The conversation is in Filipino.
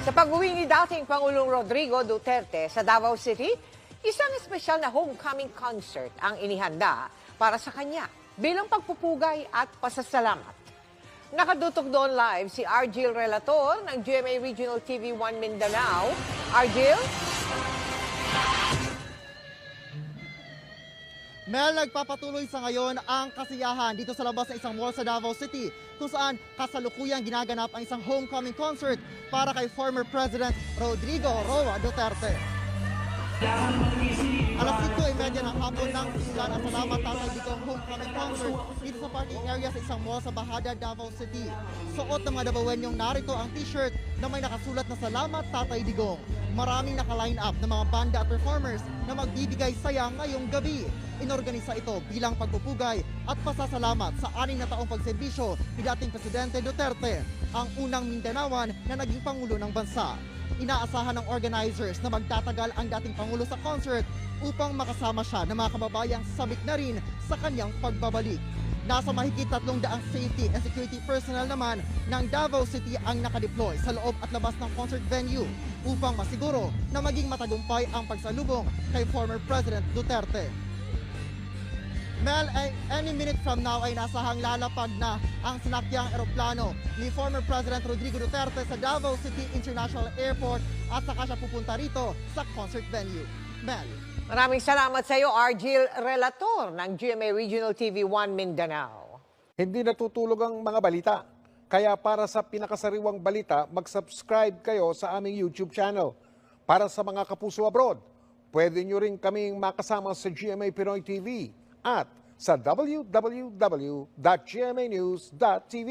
Sa pag-uwi ni dating Pangulong Rodrigo Duterte sa Davao City, isang espesyal na homecoming concert ang inihanda para sa kanya bilang pagpupugay at pasasalamat. Nakadutok doon live si Argil Relator ng GMA Regional TV 1 Mindanao. Argil? Mel, nagpapatuloy sa ngayon ang kasiyahan dito sa labas ng isang mall sa Davao City kung saan kasalukuyang ginaganap ang isang homecoming concert para kay former President Rodrigo Roa Duterte. Alas 5:30 ng hapon nang simulan ang Salamat Tatay Digong homecoming concert dito sa parking area sa isang mall sa Bahada, Davao City. Suot ng mga Davaoenyong narito ang t-shirt na may nakasulat na Salamat Tatay Digong. Maraming naka-line up ng mga banda at performers na magbibigay saya ngayong gabi. Inorganisa ito bilang pagpupugay at pasasalamat sa 6 na taong pagserbisyo ni dating Presidente Duterte, ang unang Mindanaoan na naging Pangulo ng bansa. Inaasahan ng organizers na magtatagal ang dating Pangulo sa concert upang makasama siya ng mga kababayang sabik na rin sa kanyang pagbabalik. Nasa mahigit 300 safety and security personnel naman ng Davao City ang nakadeploy sa loob at labas ng concert venue upang masiguro na maging matagumpay ang pagsalubong kay former President Duterte. Mel, any minute from now ay nasahang lalapag na ang sinakyang eroplano ni former President Rodrigo Duterte sa Davao City International Airport at saka siya pupunta rito sa concert venue. Mel. Maraming salamat sa iyo, Argil Relator ng GMA Regional TV 1 Mindanao. Hindi natutulog ang mga balita. Kaya para sa pinakasariwang balita, mag-subscribe kayo sa aming YouTube channel. Para sa mga kapuso abroad, pwede nyo rin kaming makasama sa GMA Pinoy TV at sa www.gmanews.tv.